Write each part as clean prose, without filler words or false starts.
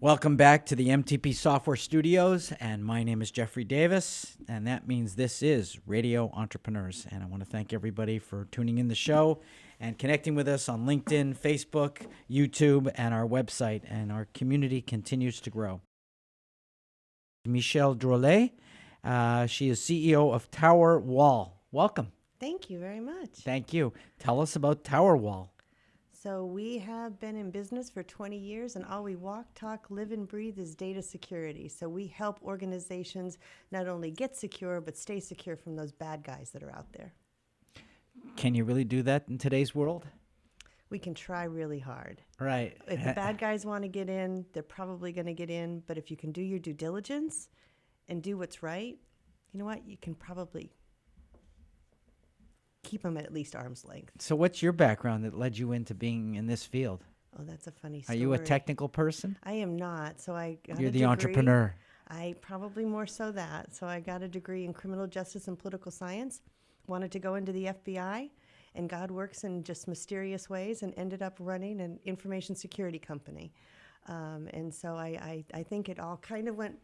Welcome back to the MTP Software Studios, and my name is Jeffrey Davis, and that means this is Radio Entrepreneurs. And I want to thank everybody for tuning in the show and connecting with us on LinkedIn, Facebook, YouTube, and our website, and our community continues to grow. Michelle Drolett, she is CEO of TowerWall. Welcome. Thank you very much. Thank you. Tell us about TowerWall. So we have been in business for 20 years, and all we walk, talk, live, and breathe is data security. So we help organizations not only get secure, but stay secure from those bad guys that are out there. Can you really do that in today's world? We can try really hard. Right. If the bad guys want to get in, they're probably going to get in. But if you can do your due diligence and do what's right, you know what? You can probably keep them at least arm's length. So what's your background that led you into being in this field? Oh, that's a funny story. Are you a technical person? I am not. So I got You're a the degree. entrepreneur. I probably more so that. So I got a degree in criminal justice and political science, wanted to go into the FBI, and God works in just mysterious ways, and ended up running an information security company. And so I think it all kind of went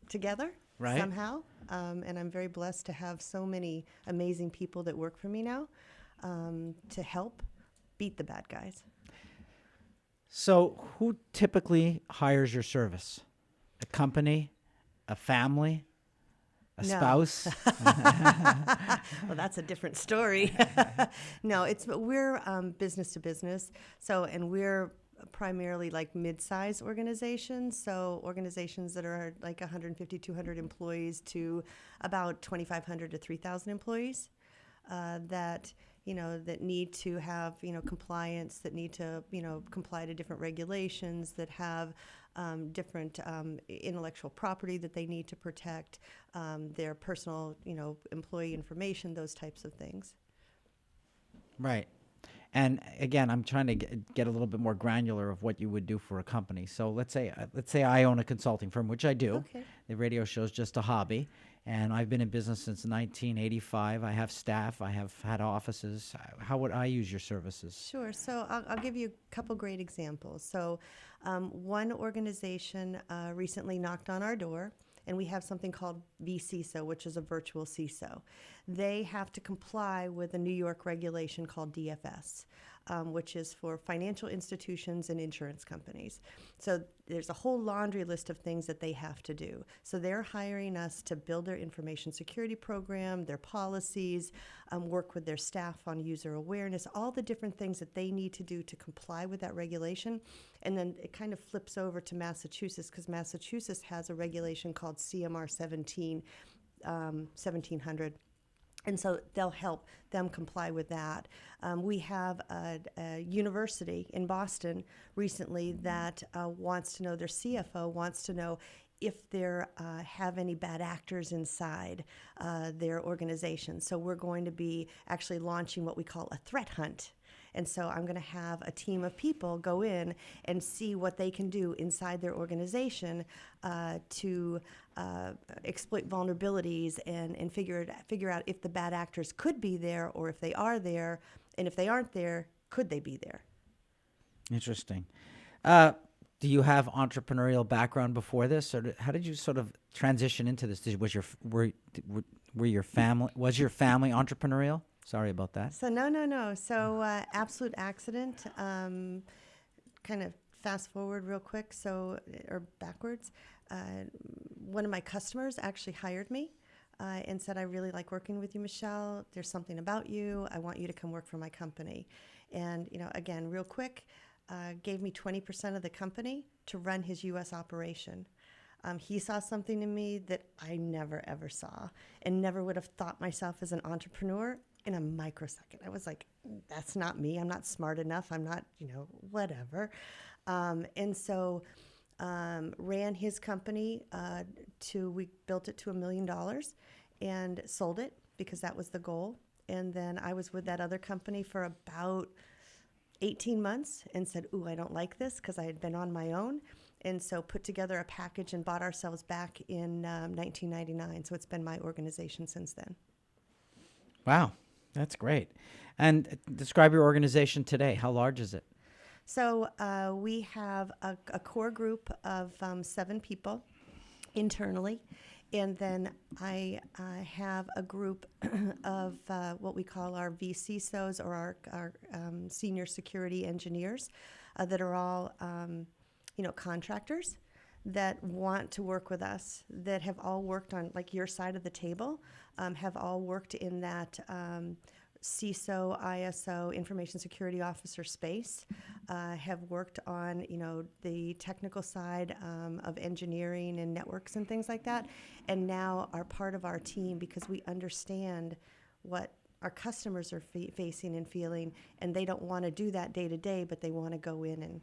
together. Right. Somehow, and I'm very blessed to have so many amazing people that work for me now to help beat the bad guys. So who typically hires your service? A company, a family, a spouse? Well, that's a different story. No, we're business to business. So, and we're primarily like mid-size organizations, so organizations that are like 150, 200 employees to about 2,500 to 3,000 employees that need to have, compliance, that need to, comply to different regulations, that have different intellectual property that they need to protect, their personal, employee information, those types of things. Right. And again, I'm trying to get a little bit more granular of what you would do for a company. So let's say I own a consulting firm, which I do. Okay. The radio show is just a hobby, and I've been in business since 1985. I have staff. I have had offices. How would I use your services? Sure. So I'll give you a couple great examples. So one organization recently knocked on our door, and we have something called vCISO, which is a virtual CISO. They have to comply with a New York regulation called DFS, which is for financial institutions and insurance companies. So there's a whole laundry list of things that they have to do. So they're hiring us to build their information security program, their policies, work with their staff on user awareness, all the different things that they need to do to comply with that regulation. And then it kind of flips over to Massachusetts, because Massachusetts has a regulation called CMR 1700. And so they'll help them comply with that. We have a university in Boston recently that wants to know, their CFO wants to know if they have any bad actors inside their organization. So we're going to be actually launching what we call a threat hunt. And so I'm going to have a team of people go in and see what they can do inside their organization to exploit vulnerabilities and figure out if the bad actors could be there, or if they are there, and if they aren't there, could they be there? Interesting. Do you have entrepreneurial background before this, or how did you sort of transition into this? Was your family entrepreneurial? Sorry about that. So no. So absolute accident. Kind of fast forward real quick, or backwards. One of my customers actually hired me and said, "I really like working with you, Michelle. There's something about you. I want you to come work for my company." And again, real quick, gave me 20% of the company to run his U.S. operation. He saw something in me that I never ever saw, and never would have thought myself as an entrepreneur in a microsecond. I was like, that's not me. I'm not smart enough. I'm not, whatever. And so ran his company we built it to $1 million and sold it, because that was the goal. And then I was with that other company for about 18 months and said, ooh, I don't like this, because I had been on my own. And so put together a package and bought ourselves back in 1999. So it's been my organization since then. Wow. That's great. And describe your organization today. How large is it? So we have a core group of 7 people internally. And then I have a group of what we call our VCSOs, or our senior security engineers, that are all contractors that want to work with us, that have all worked on, like, your side of the table, have all worked in that CISO, ISO, information security officer space, have worked on, the technical side of engineering and networks and things like that, and now are part of our team because we understand what our customers are facing and feeling, and they don't want to do that day to day, but they want to go in and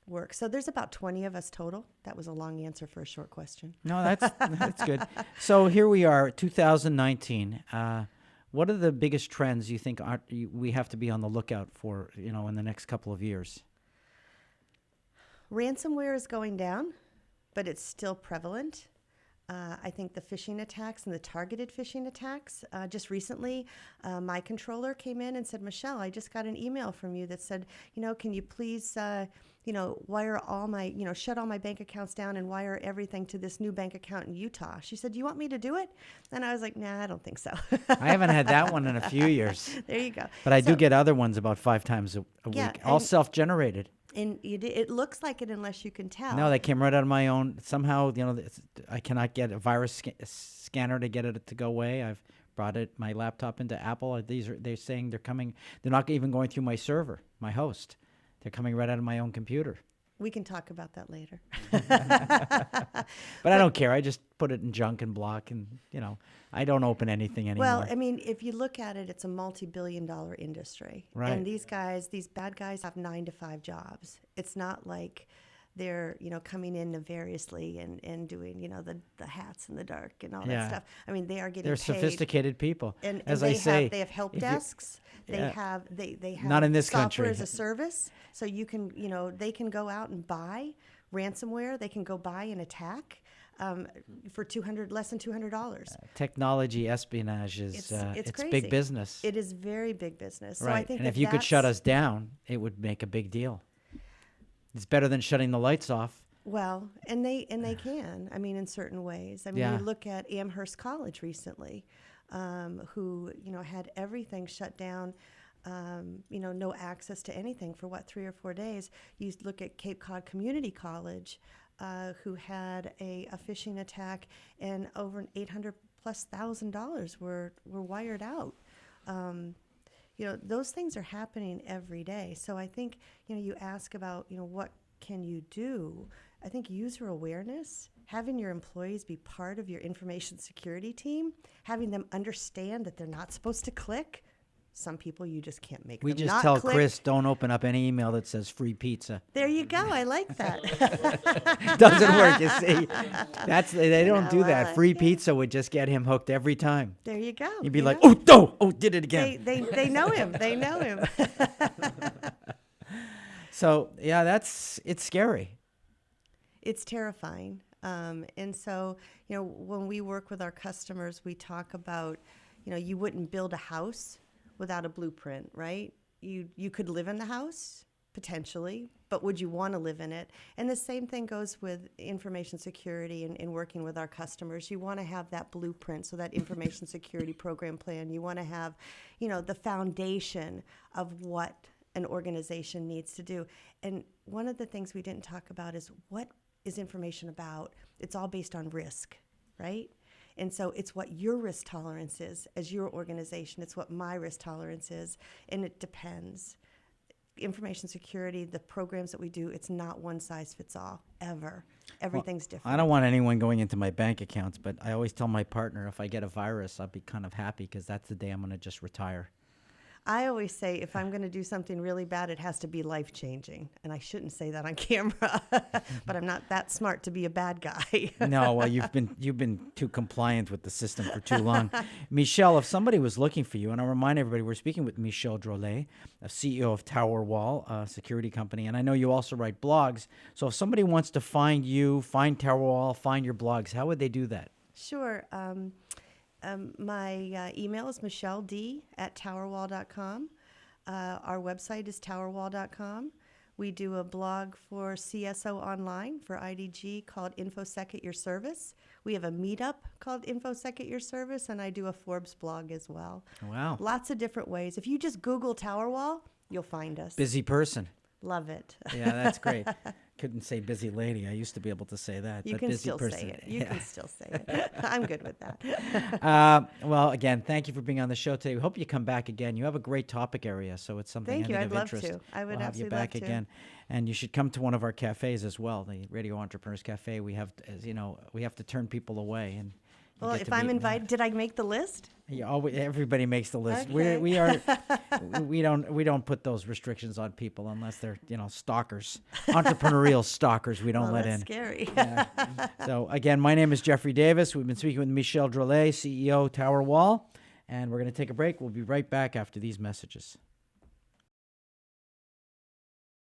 work. So there's about 20 of us total. That was a long answer for a short question. No, that's good. So here we are, 2019. What are the biggest trends you think we have to be on the lookout for, in the next couple of years? Ransomware is going down, but it's still prevalent. I think the phishing attacks and the targeted phishing attacks, just recently, my controller came in and said, Michelle, I just got an email from you that said, can you please, wire all my, shut all my bank accounts down and wire everything to this new bank account in Utah. She said, do you want me to do it? And I was like, nah, I don't think so. I haven't had that one in a few years. There you go. But I do get other ones about 5 times a week, all self-generated. And it looks like it unless you can tell. No, they came right out of my own. Somehow, I cannot get a virus scanner to get it to go away. I've brought my laptop into Apple. They're saying they're coming. They're not even going through my server, my host. They're coming right out of my own computer. We can talk about that later. But I don't care. I just put it in junk and block, and I don't open anything anymore. Well, I mean, if you look at it, it's a multi-billion-dollar industry. Right. And these bad guys have 9 to 5 jobs. It's not like they're, coming in nefariously and doing, the hats in the dark and all that stuff. I mean, they are getting They're paid. sophisticated people. And as they I say, they have help desks. They have not in this software country as a service. So you can, they can go out and buy ransomware. They can go buy an attack for less than $200. Technology espionage is it's crazy. big business. It is very big business. So right. I think and if you could shut us down, it would make a big deal. It's better than shutting the lights off. Well, and they can. I mean, in certain ways. I mean, you look at Amherst College recently, who had everything shut down. No access to anything for 3 or 4 days. You look at Cape Cod Community College, who had a phishing attack, and over $800,000+ were wired out. Those things are happening every day. So I think, you ask about, what can you do? I think user awareness, having your employees be part of your information security team, having them understand that they're not supposed to click. Some people you just can't make We them just not tell click. Chris, don't open up any email that says free pizza. There you go. I like that. Doesn't work, you see. They don't do that. Well, Free pizza would just get him hooked every time. There you go. You'd be like, oh, did it again. They know him. They know him. So, yeah, it's scary. It's terrifying. And so, when we work with our customers, we talk about, you wouldn't build a house without a blueprint, right? You could live in the house, potentially, but would you want to live in it? And the same thing goes with information security and working with our customers. You want to have that blueprint, so that information security program plan. You want to have, the foundation of what an organization needs to do. And one of the things we didn't talk about is, what is information about? It's all based on risk, right? And so it's what your risk tolerance is as your organization. It's what my risk tolerance is, and it depends. Information security, the programs that we do, it's not one size fits all, ever. Everything's different. I don't want anyone going into my bank accounts, but I always tell my partner, if I get a virus, I'll be kind of happy, because that's the day I'm going to just retire. I always say, if I'm going to do something really bad, it has to be life-changing. And I shouldn't say that on camera, but I'm not that smart to be a bad guy. No, well, you've been too compliant with the system for too long. Michelle, if somebody was looking for you, and I'll remind everybody, we're speaking with Michelle Drolett, CEO of TowerWall, a security company, and I know you also write blogs. So if somebody wants to find you, find TowerWall, find your blogs, how would they do that? Sure. My email is michelld@towerwall.com. Our website is towerwall.com. We do a blog for CSO Online for IDG called InfoSec at Your Service. We have a meetup called InfoSec at Your Service, and I do a Forbes blog as well. Wow. Lots of different ways. If you just Google TowerWall, you'll find us. Busy person. Love it. Yeah, that's great. Couldn't say busy lady. I used to be able to say that. You but can busy still person. say it. You can still say it. I'm good with that. Well, again, thank you for being on the show today. We hope you come back again. You have a great topic area, so it's something Thank I you. think I'd of love interest. to. I would we'll have you absolutely back love to. again, and you should come to one of our cafes as well. The Radio Entrepreneurs Cafe. We have, as you know, we have to turn people away, and you Well, get if to I'm meet- invited, did I make the list? Yeah, everybody makes the list. Okay. We don't put those restrictions on people unless they're stalkers, entrepreneurial stalkers. We don't Well, let that's in. scary. Yeah. So again, my name is Jeffrey Davis. We've been speaking with Michelle Drolett, CEO, TowerWall, and we're going to take a break. We'll be right back after these messages.